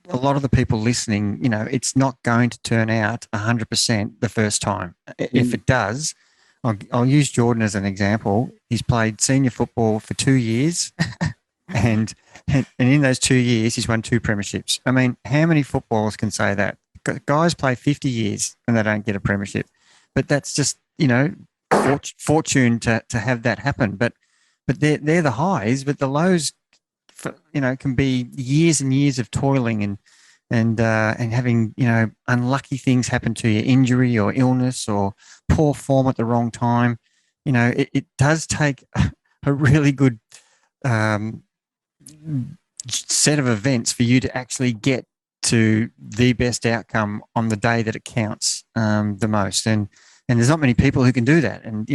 a lot of the people listening, it's not going to turn out 100% the first time. If it does, I'll use Jordan as an example. He's played senior football for 2 years, and in those 2 years, he's won 2 premierships. I mean, how many footballers can say that? Guys play 50 years and they don't get a premiership, but that's just fortune to have that happen. But they're the highs, but the lows, can be years and years of toiling and having unlucky things happen to you, injury or illness or poor form at the wrong time. It does take a really good set of events for you to actually get to the best outcome on the day that it counts the most. And there's not many people who can do that. And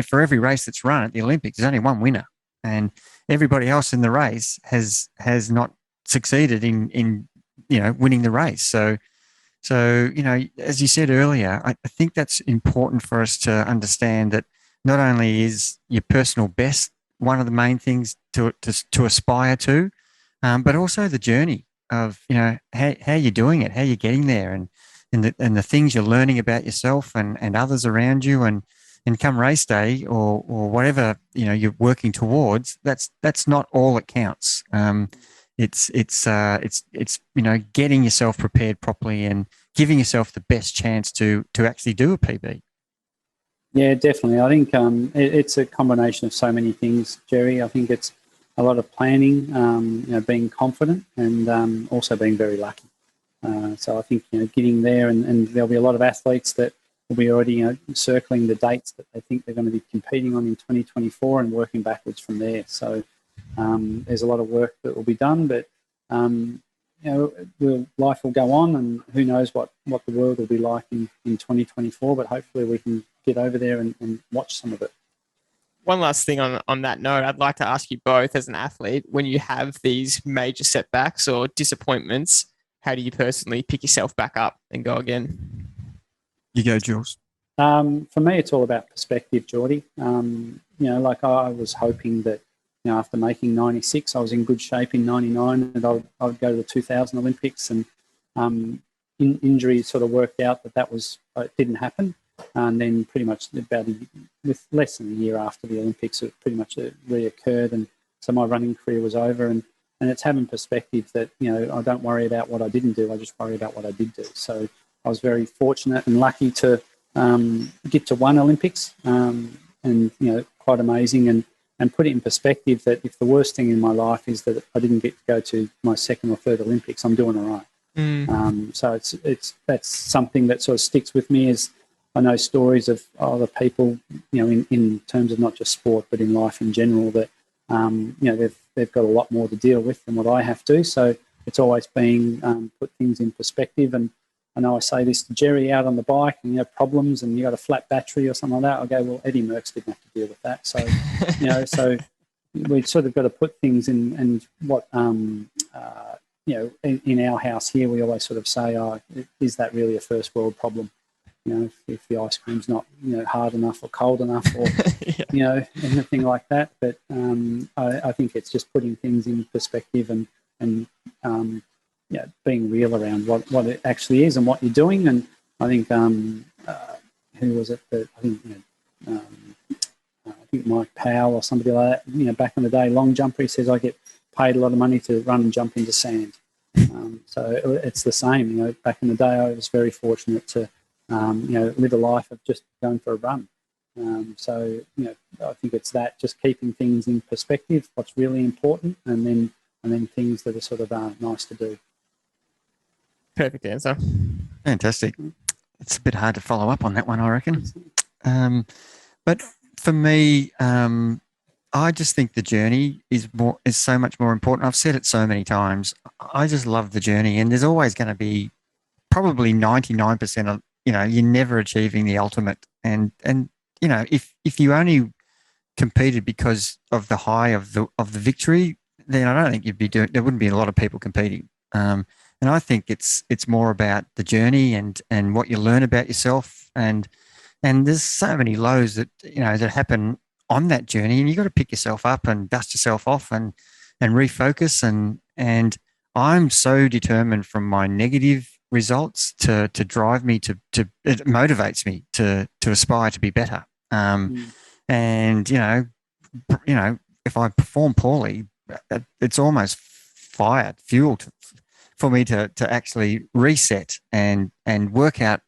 for every race that's run at the Olympics, there's only one winner, and everybody else in the race has not succeeded in winning the race. So as you said earlier, I think that's important for us to understand that not only is your personal best one of the main things to aspire to, but also the journey of how you're doing it, how you're getting there, and the things you're learning about yourself and others around you, and come race day or whatever you're working towards. That's not all that counts. It's getting yourself prepared properly and giving yourself the best chance to actually do a PB. Yeah, definitely. I think it's a combination of so many things, Jerry. I think it's a lot of planning, being confident, and also being very lucky. So I think getting there, and there'll be a lot of athletes that will be already circling the dates that they think they're going to be competing on in 2024 and working backwards from there. So there's a lot of work that will be done, but life will go on, and who knows what the world will be like in 2024. But hopefully we can get over there and watch some of it. One last thing on that note, I'd like to ask you both, as an athlete, when you have these major setbacks or disappointments, how do you personally pick yourself back up and go again? You go, Jules. For me, it's all about perspective, Jordy. Like I was hoping that, after making 96, I was in good shape in 99, and I would go to the 2000 Olympics, and injury sort of worked out that it didn't happen. And then pretty much with less than a year after the Olympics, it pretty much reoccurred, and so my running career was over. And it's having perspective that, I don't worry about what I didn't do, I just worry about what I did do. So I was very fortunate and lucky to get to one Olympics, and quite amazing, and put it in perspective that if the worst thing in my life is that I didn't get to go to my second or third Olympics, I'm doing all right. So that's something that sort of sticks with me. Is I know stories of other people, in terms of not just sport but in life in general, that they've got a lot more to deal with than what I have to. So it's always being put things in perspective. And I know I say this to Jerry out on the bike, and you have problems and you got a flat battery or something like that. I go, well, Eddie Merckx didn't have to deal with that. So so we've sort of got to put things in, and what in our house here, we always sort of say, is that really a first world problem? If the ice cream's not, hard enough or cold enough, or, anything like that. But I think it's just putting things in perspective and being real around what it actually is and what you're doing. And I think, who was it that, I think Mike Powell or somebody like that, back in the day, long jumper, he says, I get paid a lot of money to run and jump into sand. So it's the same, back in the day, I was very fortunate to, live a life of just going for a run. So I think it's that, just keeping things in perspective, what's really important, and then things that are sort of nice to do. Perfect answer. Fantastic. It's a bit hard to follow up on that one, I reckon. But for me, I just think the journey is so much more important. I've said it so many times. I just love the journey, and there's always going to be probably 99% of, you're never achieving the ultimate. And if you only competed because of the high of the victory, then I don't think there wouldn't be a lot of people competing. And I think it's more about the journey and what you learn about yourself. And there's so many lows that, that happen on that journey, and you've got to pick yourself up and dust yourself off and refocus. And I'm so determined from my negative results to drive me to it motivates me to aspire to be better. And if I perform poorly, it's almost fuel for me to actually reset and work out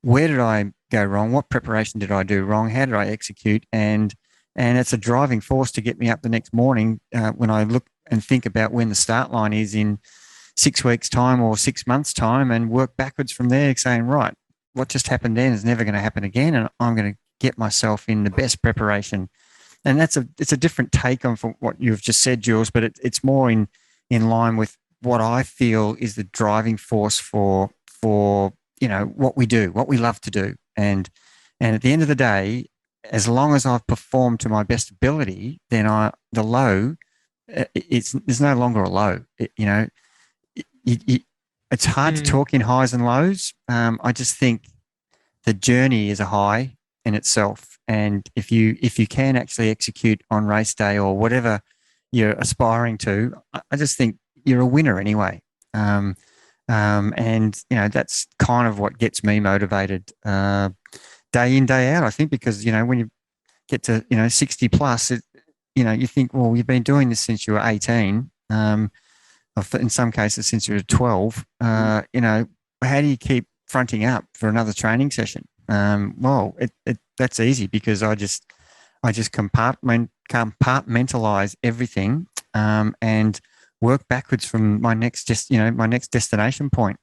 where did I go wrong, what preparation did I do wrong, how did I execute, and it's a driving force to get me up the next morning when I look and think about when the start line is in 6 weeks' time or 6 months' time, and work backwards from there, saying, right, what just happened then is never going to happen again, and I'm going to get myself in the best preparation. And it's a different take on from what you've just said, Jules, but it's more in line with what I feel is the driving force for what we do, what we love to do. And at the end of the day, as long as I've performed to my best ability, then the low, it's no longer a low. It's hard to talk in highs and lows. I just think the journey is a high in itself. And if you can actually execute on race day or whatever you're aspiring to, I just think you're a winner anyway. And that's kind of what gets me motivated day in, day out, I think, because, when you get to, 60 plus, you think, well, you've been doing this since you were 18, in some cases since you were 12, how do you keep fronting up for another training session? Well, that's easy because I just compartmentalize everything and work backwards from my next destination point.